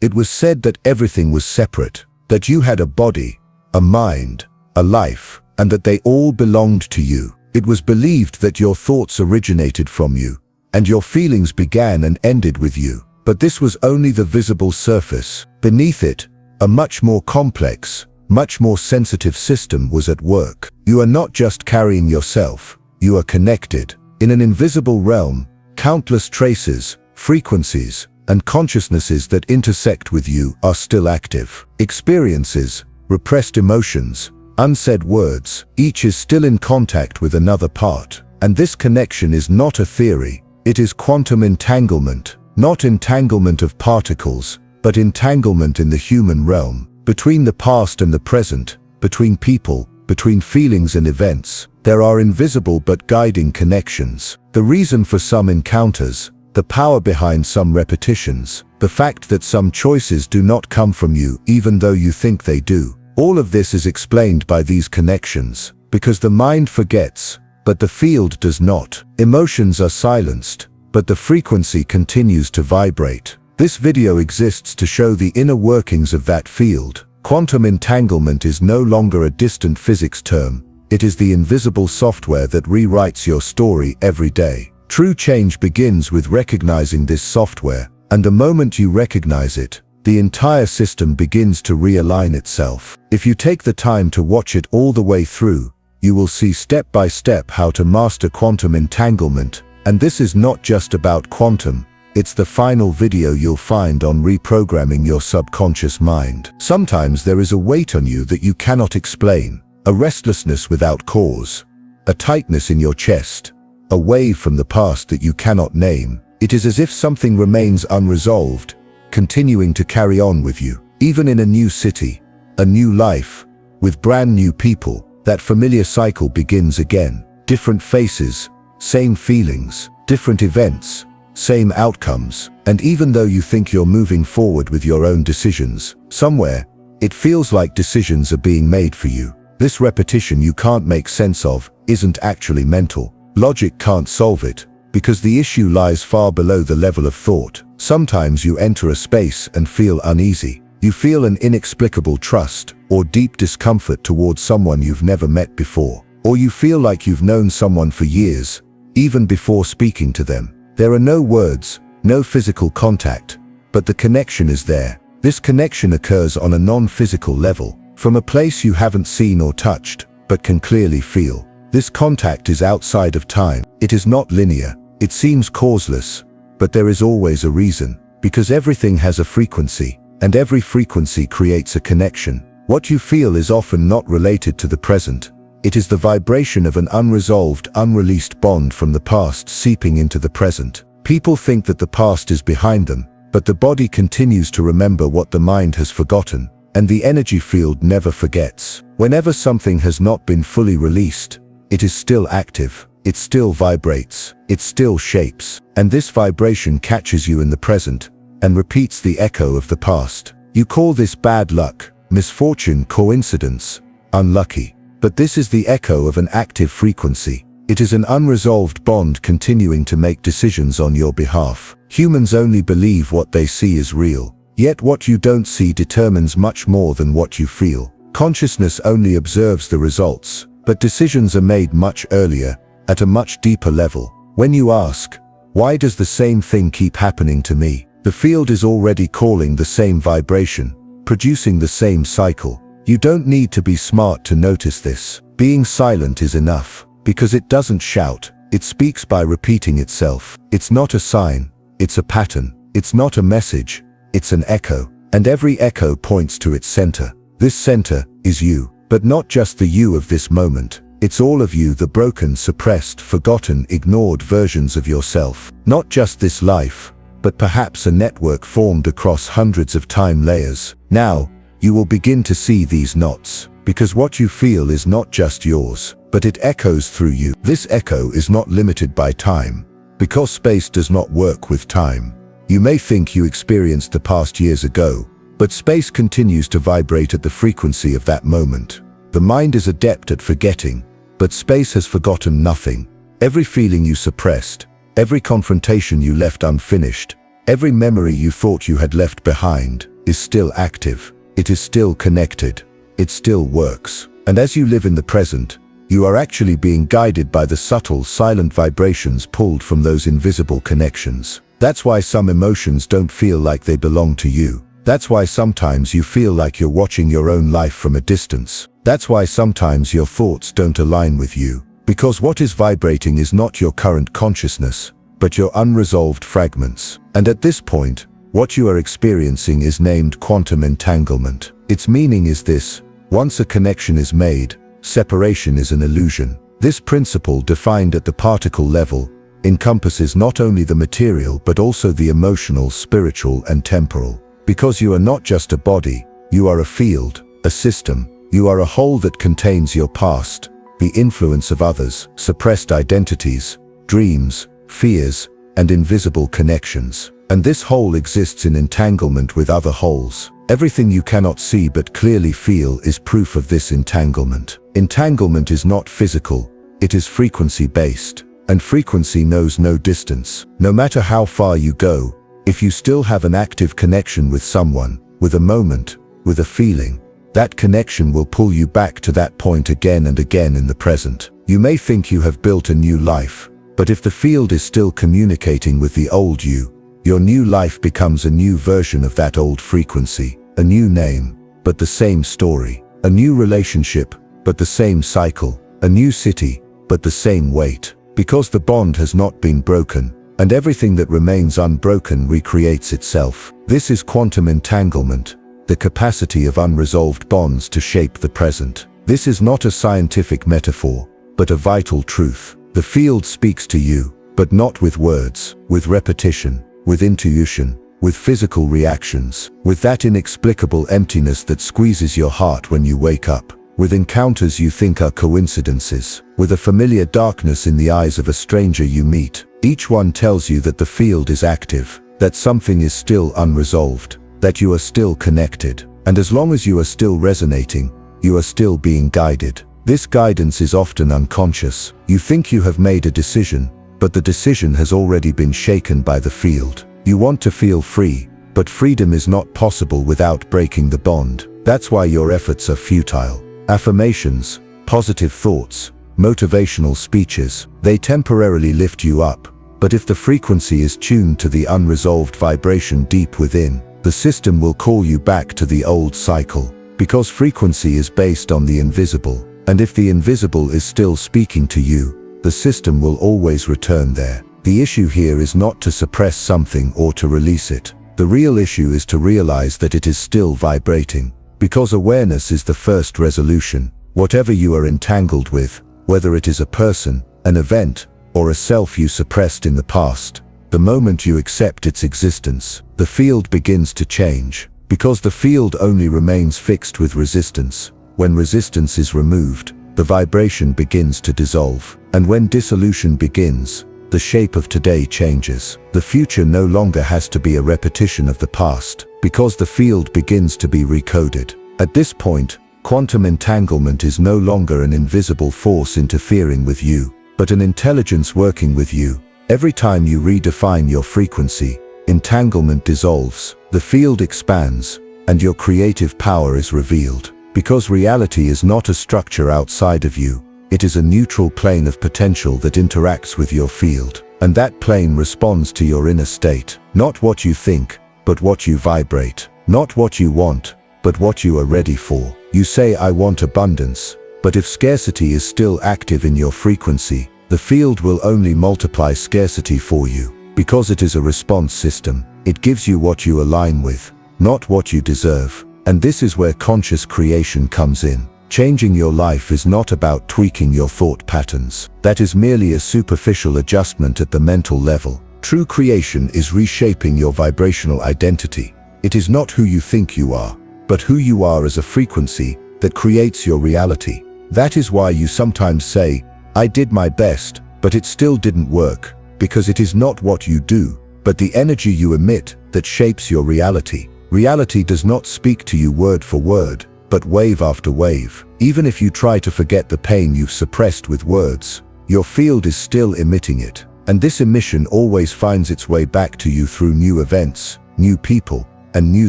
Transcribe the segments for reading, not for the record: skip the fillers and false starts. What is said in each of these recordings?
It was said that everything was separate, that you had a body, a mind, a life, and that they all belonged to you. It was believed that your thoughts originated from you, and your feelings began and ended with you. But this was only the visible surface. Beneath it, a much more complex, much more sensitive system was at work. You are not just carrying yourself, you are connected. In an invisible realm, countless traces, frequencies, and consciousnesses that intersect with you are still active. Experiences, repressed emotions, unsaid words, each is still in contact with another part. And this connection is not a theory, it is quantum entanglement. Not entanglement of particles, but entanglement in the human realm, between the past and the present, between people, between feelings and events. There are invisible but guiding connections. The reason for some encounters, the power behind some repetitions, the fact that some choices do not come from you even though you think they do. All of this is explained by these connections, because the mind forgets, but the field does not. Emotions are silenced, but the frequency continues to vibrate. This video exists to show the inner workings of that field. Quantum entanglement is no longer a distant physics term. It is the invisible software that rewrites your story every day. True change begins with recognizing this software, and the moment you recognize it, the entire system begins to realign itself. If you take the time to watch it all the way through, you will see step by step how to master quantum entanglement. And this is not just about quantum, it's the final video you'll find on reprogramming your subconscious mind. Sometimes there is a weight on you that you cannot explain, a restlessness without cause, a tightness in your chest, a wave from the past that you cannot name. It is as if something remains unresolved, continuing to carry on with you. Even in a new city, a new life, with brand new people, that familiar cycle begins again. Different faces, same feelings, different events, same outcomes. And even though you think you're moving forward with your own decisions, somewhere, it feels like decisions are being made for you. This repetition you can't make sense of isn't actually mental. Logic can't solve it, because the issue lies far below the level of thought. Sometimes you enter a space and feel uneasy. You feel an inexplicable trust or deep discomfort towards someone you've never met before. Or you feel like you've known someone for years, even before speaking to them. There are no words, no physical contact, but the connection is there. This connection occurs on a non-physical level, from a place you haven't seen or touched, but can clearly feel. This contact is outside of time. It is not linear. It seems causeless, but there is always a reason, because everything has a frequency, and every frequency creates a connection. What you feel is often not related to the present. It is the vibration of an unresolved, unreleased bond from the past seeping into the present. People think that the past is behind them, but the body continues to remember what the mind has forgotten, and the energy field never forgets. Whenever something has not been fully released, it is still active, it still vibrates, it still shapes, and this vibration catches you in the present, and repeats the echo of the past. You call this bad luck, misfortune, coincidence, unlucky. But this is the echo of an active frequency. It is an unresolved bond continuing to make decisions on your behalf. Humans only believe what they see is real. Yet what you don't see determines much more than what you feel. Consciousness only observes the results, but decisions are made much earlier, at a much deeper level. When you ask, why does the same thing keep happening to me? The field is already calling the same vibration, producing the same cycle. You don't need to be smart to notice this. Being silent is enough, because it doesn't shout, it speaks by repeating itself. It's not a sign, it's a pattern. It's not a message, it's an echo. And every echo points to its center. This center is you, but not just the you of this moment. It's all of you, the broken, suppressed, forgotten, ignored versions of yourself. Not just this life, but perhaps a network formed across hundreds of time layers. Now, you will begin to see these knots, because what you feel is not just yours, but it echoes through you. This echo is not limited by time, because space does not work with time. You may think you experienced the past years ago, but space continues to vibrate at the frequency of that moment. The mind is adept at forgetting, but space has forgotten nothing. Every feeling you suppressed, every confrontation you left unfinished, every memory you thought you had left behind, is still active. It is still connected. It still works. And as you live in the present, you are actually being guided by the subtle, silent vibrations pulled from those invisible connections. That's why some emotions don't feel like they belong to you. That's why sometimes you feel like you're watching your own life from a distance. That's why sometimes your thoughts don't align with you. Because what is vibrating is not your current consciousness, but your unresolved fragments. And at this point, what you are experiencing is named quantum entanglement. Its meaning is this: once a connection is made, separation is an illusion. This principle, defined at the particle level, encompasses not only the material but also the emotional, spiritual, and temporal. Because you are not just a body, you are a field, a system. You are a whole that contains your past, the influence of others, suppressed identities, dreams, fears, and invisible connections. And this whole exists in entanglement with other wholes. Everything you cannot see but clearly feel is proof of this entanglement. Entanglement is not physical, it is frequency-based. And frequency knows no distance. No matter how far you go, if you still have an active connection with someone, with a moment, with a feeling, that connection will pull you back to that point again and again in the present. You may think you have built a new life, but if the field is still communicating with the old you, your new life becomes a new version of that old frequency, a new name, but the same story, a new relationship, but the same cycle, a new city, but the same weight, because the bond has not been broken, and everything that remains unbroken recreates itself. This is quantum entanglement, the capacity of unresolved bonds to shape the present. This is not a scientific metaphor, but a vital truth. The field speaks to you, but not with words, with repetition, with intuition, with physical reactions, with that inexplicable emptiness that squeezes your heart when you wake up, with encounters you think are coincidences, with a familiar darkness in the eyes of a stranger you meet. Each one tells you that the field is active, that something is still unresolved, that you are still connected. And as long as you are still resonating, you are still being guided. This guidance is often unconscious. You think you have made a decision, but the decision has already been shaken by the field. You want to feel free, but freedom is not possible without breaking the bond. That's why your efforts are futile. Affirmations, positive thoughts, motivational speeches, they temporarily lift you up. But if the frequency is tuned to the unresolved vibration deep within, the system will call you back to the old cycle. Because frequency is based on the invisible, and if the invisible is still speaking to you, the system will always return there. The issue here is not to suppress something or to release it. The real issue is to realize that it is still vibrating. Because awareness is the first resolution. Whatever you are entangled with, whether it is a person, an event, or a self you suppressed in the past, the moment you accept its existence, the field begins to change. Because the field only remains fixed with resistance. When resistance is removed, the vibration begins to dissolve. And when dissolution begins, the shape of today changes. The future no longer has to be a repetition of the past, because the field begins to be recoded. At this point, quantum entanglement is no longer an invisible force interfering with you, but an intelligence working with you. Every time you redefine your frequency, entanglement dissolves, the field expands, and your creative power is revealed. Because reality is not a structure outside of you, it is a neutral plane of potential that interacts with your field. And that plane responds to your inner state. Not what you think, but what you vibrate. Not what you want, but what you are ready for. You say, I want abundance, but if scarcity is still active in your frequency, the field will only multiply scarcity for you. Because it is a response system, it gives you what you align with, not what you deserve. And this is where conscious creation comes in. Changing your life is not about tweaking your thought patterns. That is merely a superficial adjustment at the mental level. True creation is reshaping your vibrational identity. It is not who you think you are, but who you are as a frequency that creates your reality. That is why you sometimes say, I did my best, but it still didn't work, because it is not what you do, but the energy you emit that shapes your reality. Reality does not speak to you word for word, but wave after wave. Even if you try to forget the pain you've suppressed with words, your field is still emitting it. And this emission always finds its way back to you through new events, new people, and new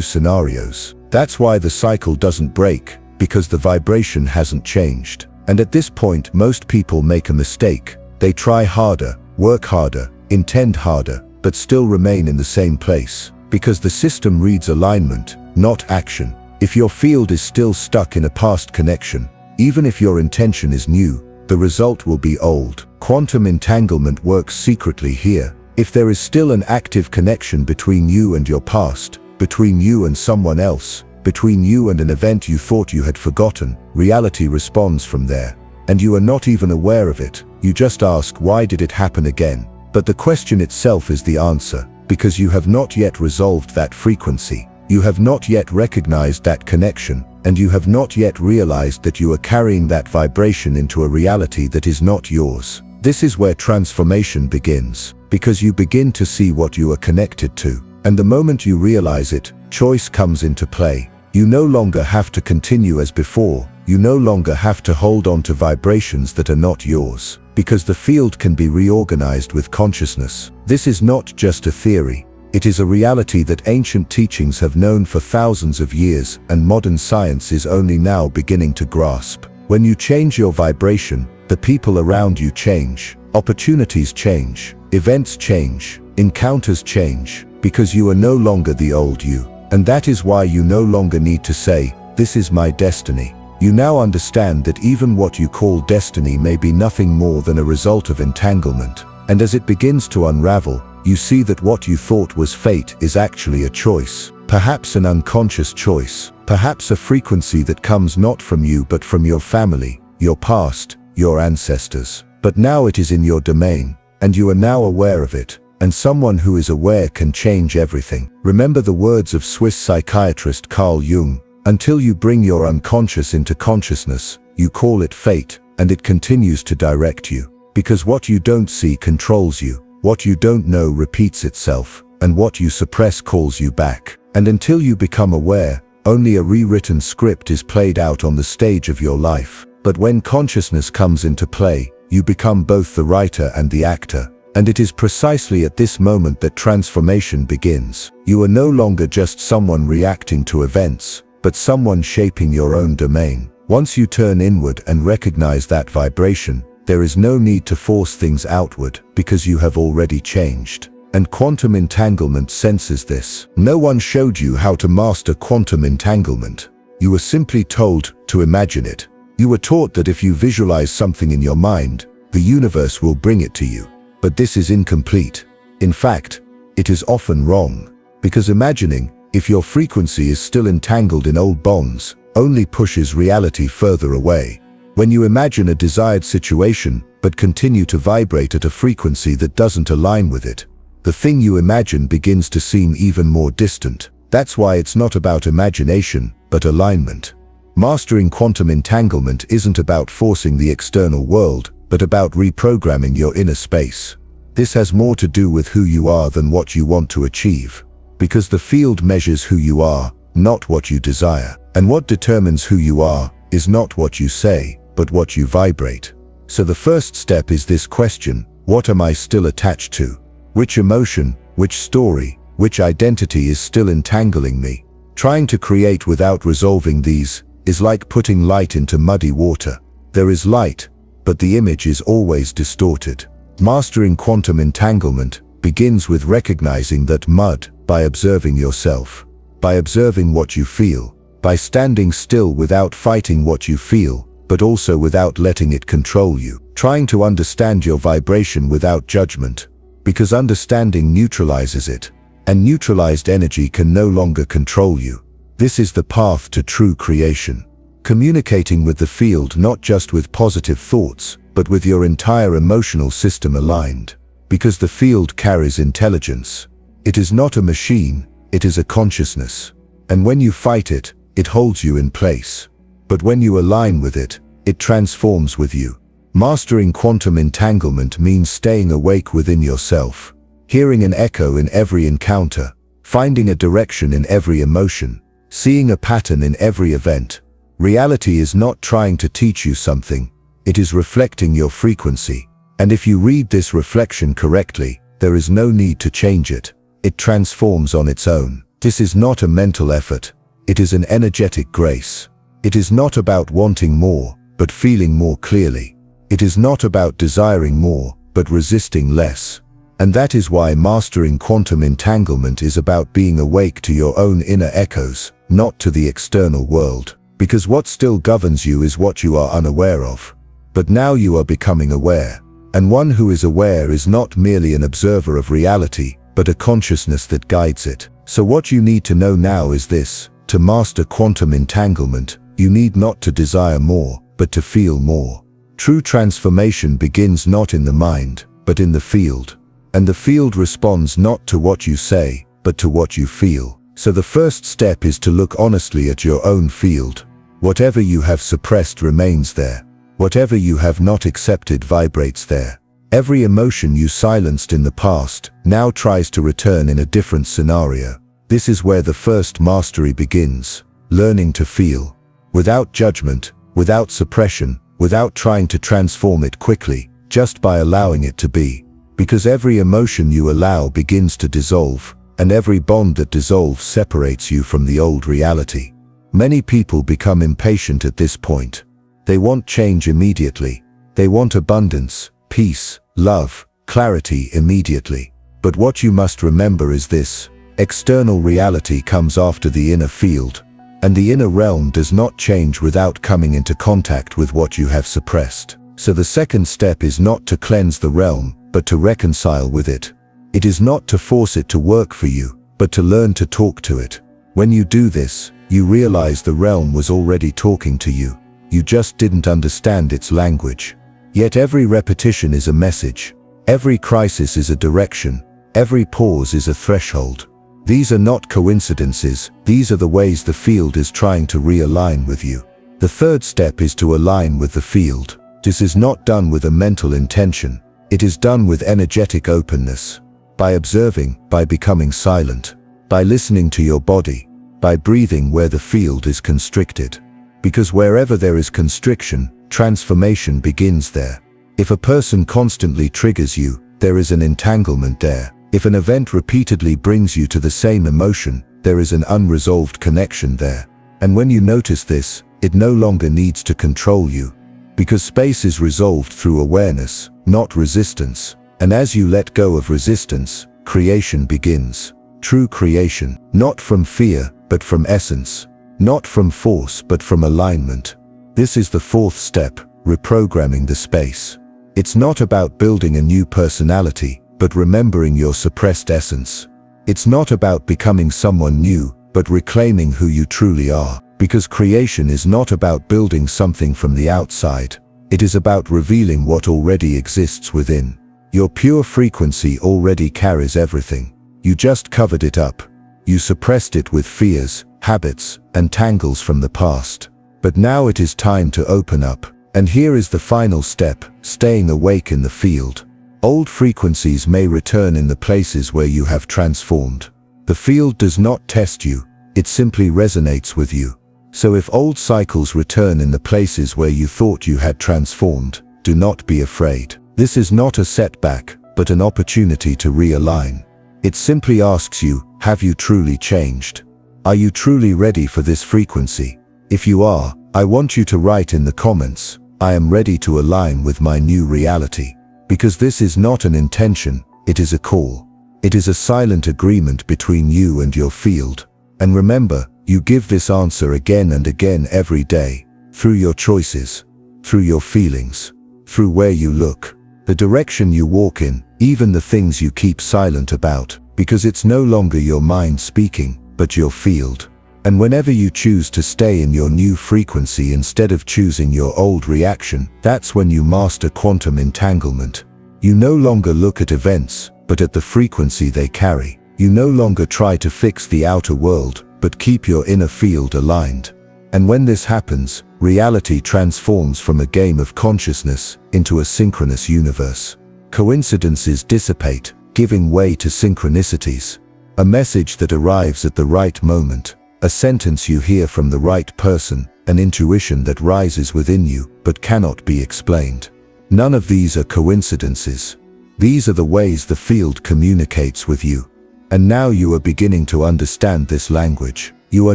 scenarios. That's why the cycle doesn't break, because the vibration hasn't changed. And at this point, most people make a mistake. They try harder, work harder, intend harder, but still remain in the same place. Because the system reads alignment, not action. If your field is still stuck in a past connection, even if your intention is new, the result will be old. Quantum entanglement works secretly here. If there is still an active connection between you and your past, between you and someone else, between you and an event you thought you had forgotten, reality responds from there. And you are not even aware of it. You just ask, why did it happen again? But the question itself is the answer, because you have not yet resolved that frequency. You have not yet recognized that connection, and you have not yet realized that you are carrying that vibration into a reality that is not yours. This is where transformation begins, because you begin to see what you are connected to. And the moment you realize it, choice comes into play. You no longer have to continue as before. You no longer have to hold on to vibrations that are not yours, because the field can be reorganized with consciousness. This is not just a theory. It is a reality that ancient teachings have known for thousands of years, and modern science is only now beginning to grasp. When you change your vibration, the people around you change, opportunities change, events change, encounters change, because you are no longer the old you. And that is why you no longer need to say, "This is my destiny." You now understand that even what you call destiny may be nothing more than a result of entanglement. And as it begins to unravel, you see that what you thought was fate is actually a choice. Perhaps an unconscious choice. Perhaps a frequency that comes not from you but from your family, your past, your ancestors. But now it is in your domain, and you are now aware of it. And someone who is aware can change everything. Remember the words of Swiss psychiatrist Carl Jung, "Until you bring your unconscious into consciousness, you call it fate, and it continues to direct you. Because what you don't see controls you, what you don't know repeats itself, and what you suppress calls you back. And until you become aware, only a rewritten script is played out on the stage of your life. But when consciousness comes into play, you become both the writer and the actor. And it is precisely at this moment that transformation begins. You are no longer just someone reacting to events, but someone shaping your own domain. Once you turn inward and recognize that vibration, there is no need to force things outward, because you have already changed. And quantum entanglement senses this. No one showed you how to master quantum entanglement. You were simply told to imagine it. You were taught that if you visualize something in your mind, the universe will bring it to you. But this is incomplete. In fact, it is often wrong. Because imagining, if your frequency is still entangled in old bonds, only pushes reality further away. When you imagine a desired situation, but continue to vibrate at a frequency that doesn't align with it, the thing you imagine begins to seem even more distant. That's why it's not about imagination, but alignment. Mastering quantum entanglement isn't about forcing the external world, but about reprogramming your inner space. This has more to do with who you are than what you want to achieve. Because the field measures who you are, not what you desire. And what determines who you are is not what you say, but what you vibrate. So the first step is this question: what am I still attached to? Which emotion, which story, which identity is still entangling me? Trying to create without resolving these is like putting light into muddy water. There is light, but the image is always distorted. Mastering quantum entanglement begins with recognizing that mud, by observing yourself, by observing what you feel, by standing still without fighting what you feel, but also without letting it control you. Trying to understand your vibration without judgment, because understanding neutralizes it, and neutralized energy can no longer control you. This is the path to true creation. Communicating with the field not just with positive thoughts, but with your entire emotional system aligned. Because the field carries intelligence. It is not a machine, it is a consciousness. And when you fight it, it holds you in place. But when you align with it, it transforms with you. Mastering quantum entanglement means staying awake within yourself, hearing an echo in every encounter, finding a direction in every emotion, seeing a pattern in every event. Reality is not trying to teach you something, it is reflecting your frequency. And if you read this reflection correctly, there is no need to change it. It transforms on its own. This is not a mental effort. It is an energetic grace. It is not about wanting more, but feeling more clearly. It is not about desiring more, but resisting less. And that is why mastering quantum entanglement is about being awake to your own inner echoes, not to the external world. Because what still governs you is what you are unaware of. But now you are becoming aware. And one who is aware is not merely an observer of reality, but a consciousness that guides it. So what you need to know now is this: to master quantum entanglement, you need not to desire more, but to feel more. True transformation begins not in the mind, but in the field. And the field responds not to what you say, but to what you feel. So the first step is to look honestly at your own field. Whatever you have suppressed remains there. Whatever you have not accepted vibrates there. Every emotion you silenced in the past now tries to return in a different scenario. This is where the first mastery begins, learning to feel. Without judgment, without suppression, without trying to transform it quickly, just by allowing it to be. Because every emotion you allow begins to dissolve, and every bond that dissolves separates you from the old reality. Many people become impatient at this point. They want change immediately. They want abundance, peace, love, clarity immediately. But what you must remember is this: external reality comes after the inner field, and the inner realm does not change without coming into contact with what you have suppressed. So the second step is not to cleanse the realm, but to reconcile with it. It is not to force it to work for you, but to learn to talk to it. When you do this, you realize the realm was already talking to you. You just didn't understand its language. Yet every repetition is a message. Every crisis is a direction. Every pause is a threshold. These are not coincidences. These are the ways the field is trying to realign with you. The third step is to align with the field. This is not done with a mental intention. It is done with energetic openness. By observing, by becoming silent, by listening to your body, by breathing where the field is constricted. Because wherever there is constriction, transformation begins there. If a person constantly triggers you, there is an entanglement there. If an event repeatedly brings you to the same emotion, there is an unresolved connection there. And when you notice this, it no longer needs to control you. Because space is resolved through awareness, not resistance. And as you let go of resistance, creation begins. True creation, not from fear, but from essence. Not from force, but from alignment. This is the fourth step, reprogramming the space. It's not about building a new personality, but remembering your suppressed essence. It's not about becoming someone new, but reclaiming who you truly are. Because creation is not about building something from the outside. It is about revealing what already exists within. Your pure frequency already carries everything. You just covered it up. You suppressed it with fears, habits, and tangles from the past. But now it is time to open up. And here is the final step, staying awake in the field. Old frequencies may return in the places where you have transformed. The field does not test you, it simply resonates with you. So if old cycles return in the places where you thought you had transformed, do not be afraid. This is not a setback, but an opportunity to realign. It simply asks you, have you truly changed? Are you truly ready for this frequency? If you are, I want you to write in the comments, I am ready to align with my new reality. Because this is not an intention, it is a call. It is a silent agreement between you and your field. And remember, you give this answer again and again every day, through your choices, through your feelings, through where you look, the direction you walk in, even the things you keep silent about, because it's no longer your mind speaking, but your field. And whenever you choose to stay in your new frequency instead of choosing your old reaction, that's when you master quantum entanglement. You no longer look at events, but at the frequency they carry. You no longer try to fix the outer world, but keep your inner field aligned. And when this happens, reality transforms from a game of consciousness into a synchronous universe. Coincidences dissipate, giving way to synchronicities. A message that arrives at the right moment, a sentence you hear from the right person, an intuition that rises within you but cannot be explained. None of these are coincidences. These are the ways the field communicates with you. And now you are beginning to understand this language. You are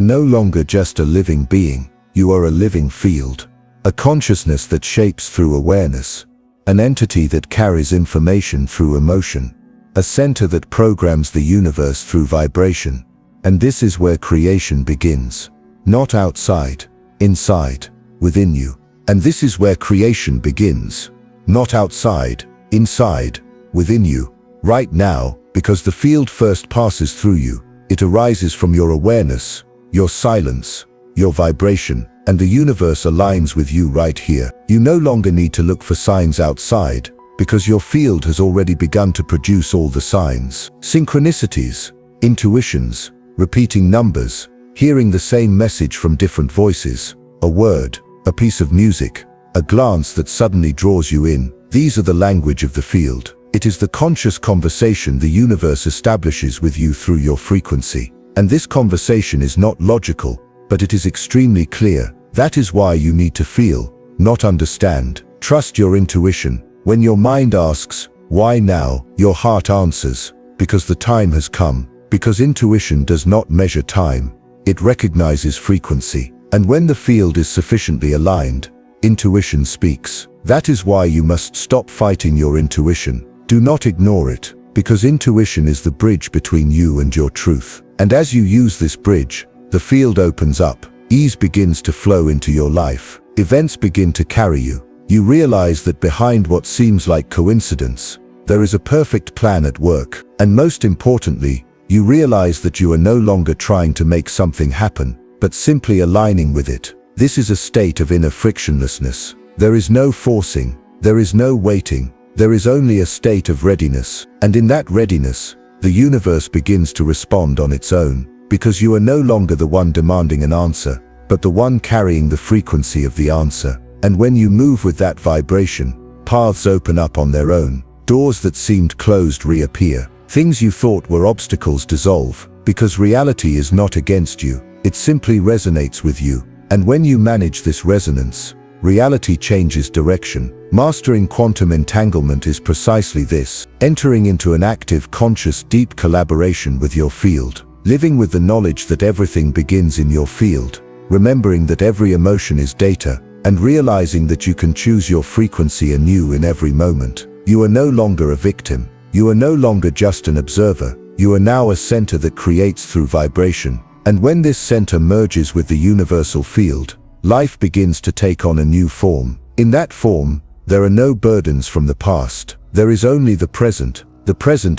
no longer just a living being, you are a living field. A consciousness that shapes through awareness. An entity that carries information through emotion. A center that programs the universe through vibration. And this is where creation begins. Not outside, inside, within you. And this is where creation begins. Not outside, inside, within you. Right now, because the field first passes through you, it arises from your awareness, your silence, your vibration, and the universe aligns with you right here. You no longer need to look for signs outside, because your field has already begun to produce all the signs. Synchronicities, intuitions, repeating numbers, hearing the same message from different voices, a word, a piece of music, a glance that suddenly draws you in. These are the language of the field. It is the conscious conversation the universe establishes with you through your frequency. And this conversation is not logical, but it is extremely clear. That is why you need to feel, not understand. Trust your intuition. When your mind asks, why now, your heart answers, because the time has come. Because intuition does not measure time, it recognizes frequency. And when the field is sufficiently aligned, intuition speaks. That is why you must stop fighting your intuition. Do not ignore it, because intuition is the bridge between you and your truth. And as you use this bridge, the field opens up. Ease begins to flow into your life. Events begin to carry you. You realize that behind what seems like coincidence, there is a perfect plan at work. And most importantly, you realize that you are no longer trying to make something happen, but simply aligning with it. This is a state of inner frictionlessness. There is no forcing, there is no waiting, there is only a state of readiness. And in that readiness, the universe begins to respond on its own, because you are no longer the one demanding an answer, but the one carrying the frequency of the answer. And when you move with that vibration, paths open up on their own. Doors that seemed closed reappear. Things you thought were obstacles dissolve, because reality is not against you, it simply resonates with you. And when you manage this resonance, reality changes direction. Mastering quantum entanglement is precisely this, entering into an active, conscious, deep collaboration with your field, living with the knowledge that everything begins in your field, remembering that every emotion is data, and realizing that you can choose your frequency anew in every moment. You are no longer a victim. You are no longer just an observer. You are now a center that creates through vibration. And when this center merges with the universal field, life begins to take on a new form. In that form, there are no burdens from the past. There is only the present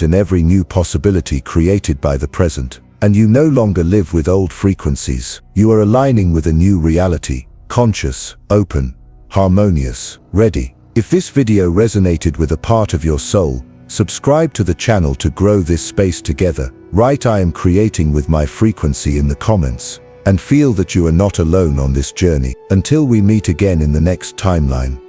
in every new possibility created by the present. And you no longer live with old frequencies. You are aligning with a new reality, conscious, open, harmonious, ready. If this video resonated with a part of your soul, subscribe to the channel to grow this space together. Write "I am creating with my frequency" in the comments, and feel that you are not alone on this journey. Until we meet again in the next timeline.